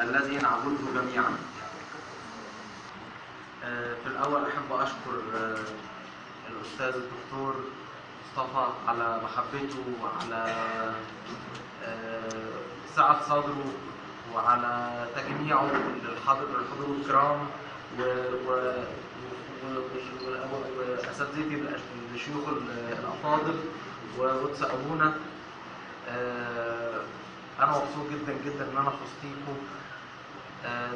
الذي نعبده جميعا. في الأول أحب أشكر الأستاذ الدكتور مصطفى على محبته وعلى سعة صدره وعلى تجميعه للحضور الكرام وأساتذتي الشيوخ الأفاضل وقدس أبونا. أنا مبسوط جدا جدا إن أنا في وسطيكم.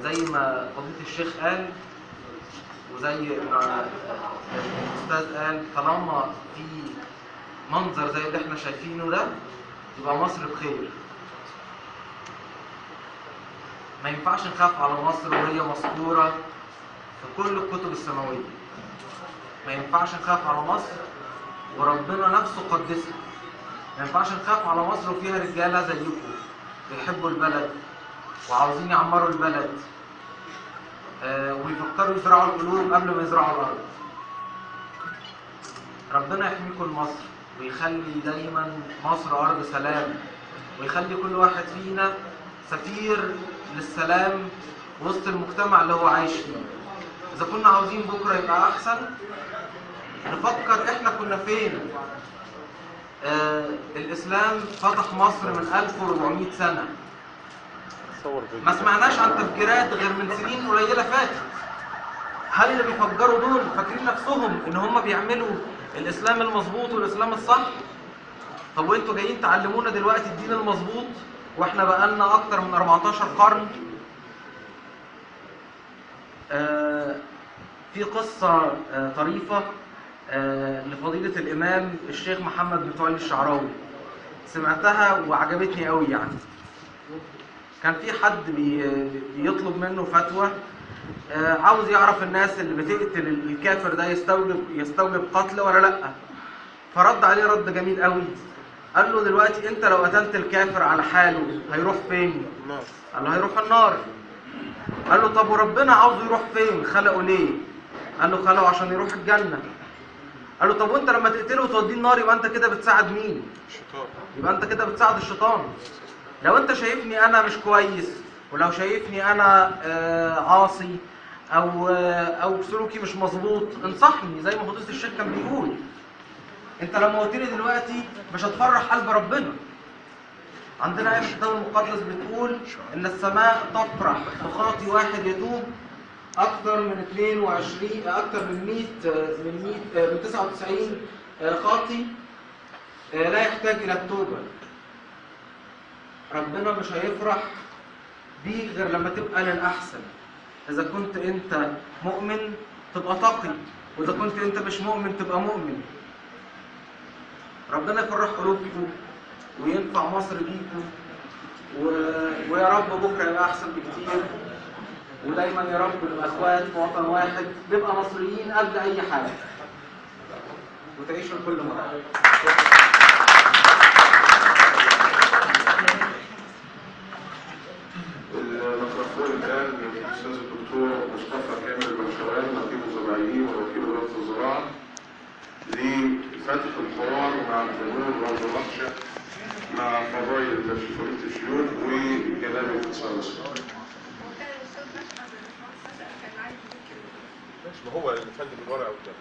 زي ما فضيلة الشيخ قال وزي ما الأستاذ قال، طالما في منظر زي اللي احنا شايفينه ده يبقى مصر بخير. ما ينفعش نخاف على مصر وهي مذكورة في كل الكتب السماوية. ما ينفعش نخاف على مصر وربنا نفسه قدسها. ما ينفعش نخاف على مصر وفيها رجالة زيكم بيحبوا البلد وعاوزين يعمروا البلد ويفكروا يزرعوا القلوب قبل ما يزرعوا الأرض. ربنا يحميكم لمصر ويخلي دايما مصر أرض سلام، ويخلي كل واحد فينا سفير للسلام وسط المجتمع اللي هو عايش فيه. إذا كنا عاوزين بكرة يبقى أحسن، نفكر إحنا كنا فين. الإسلام فتح مصر من 1400 سنة. ما سمعناش عن تفجيرات غير من سنين قليلة فاتت. هل اللي بيفجروا دول فاكرين نفسهم إن هم بيعملوا الإسلام المظبوط والإسلام الصح؟ طب وإنتوا جايين تعلمونا دلوقتي الدين المظبوط وإحنا بقالنا أكتر من 14 قرن؟ في قصة طريفة لفضيلة الإمام الشيخ محمد متولي الشعراوي، سمعتها وعجبتني قوي. يعني كان في حد بيطلب منه فتوى، عاوز يعرف الناس اللي بتقتل الكافر ده يستوجب قتل ولا لأ. فرد عليه رد جميل قوي، قال له دلوقتي انت لو قتلت الكافر على حاله هيروح فين؟ قال له هيروح النار. قال له طب وربنا عاوزه يروح فين؟ خلقه ليه؟ قال له خلقه عشان يروح الجنة. قال له طب وانت لما تقتله وتوديه النار يبقى انت كده بتساعد مين؟ الشيطان. يبقى انت كده بتساعد الشيطان. لو انت شايفني انا مش كويس، ولو شايفني انا عاصي او سلوكي مش مظبوط، انصحني زي ما فضيلة الشيخ كان بيقول. انت لما قلت لي دلوقتي مش هتفرح قلب ربنا. عندنا آية في الكتاب المقدس بتقول ان السماء تفرح بخاطي واحد يتوب اكثر من 22 اكثر من 99 خاطي لا يحتاج الى التوبه. ربنا مش هيفرح بيك غير لما تبقى للاحسن. اذا كنت انت مؤمن تبقى تقي، واذا كنت انت مش مؤمن تبقى مؤمن. ربنا يفرح قلوبكم وينفع مصر بيكم، ويا رب بكره يبقى احسن بكتير. ودايما يا رب نبقى اخوات في وطن واحد، نبقى مصريين قبل اي حاجه، وتعيشوا لكل مره. الميكروفون الان للاستاذ الدكتور مصطفى كامل البنشوان، نقيب الزراعيين ووكيل وزاره الزراعه، لفتح الحوار مع الجمهور والمناقشه مع فضائل فضيله الشيوخ وكلام الاتصال. ما هو اللي فن الورقه وده.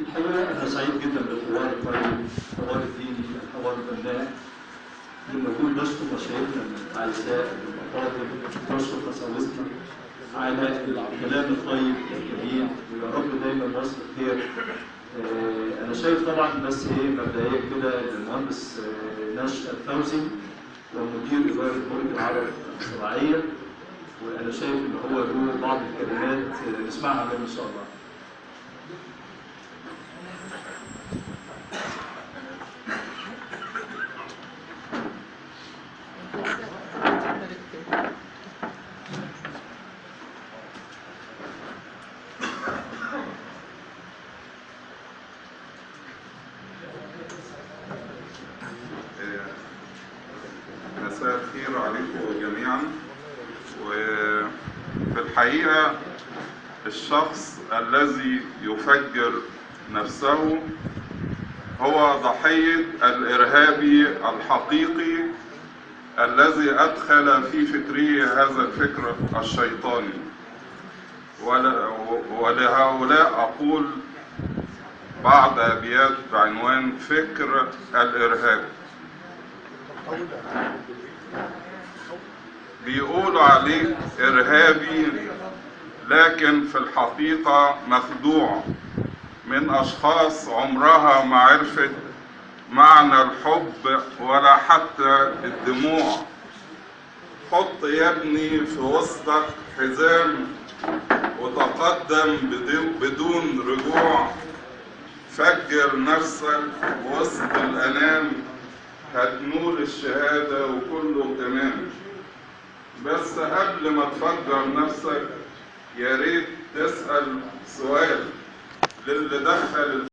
الحقيقه انا سعيد جدا بالحوار الطيب، الحوار الديني، الحوار البناء اللي موجود. بشكر مشايخنا الاعزاء المفاضل، بشكر قساوستنا على الكلام الطيب الجميل، ويا رب دايما مصر خير. انا شايف طبعا بس مبدئيا كده المهندس نشأت فوزي ومدير اداره برج العرب الزراعيه، وانا شايف ان هو له بعض الكلمات نسمعها منه ان شاء الله. مساء الخير عليكم جميعا. وفي الحقيقة الشخص الذي يفجر نفسه هو ضحية الإرهابي الحقيقي الذي أدخل في فكره هذا الفكر الشيطاني. ولهؤلاء أقول بعض أبيات بعنوان فكر الإرهاب. بيقولوا عليه إرهابي، لكن في الحقيقة مخدوع من أشخاص عمرها ما عرفت معنى الحب ولا حتى الدموع. حط يا ابني في وسطك حزام وتقدم بدون رجوع. فجر نفسك وسط الأنام، هتنول الشهادة وكله تمام. بس قبل ما تفجر نفسك يا ريت تسأل سؤال للي دخل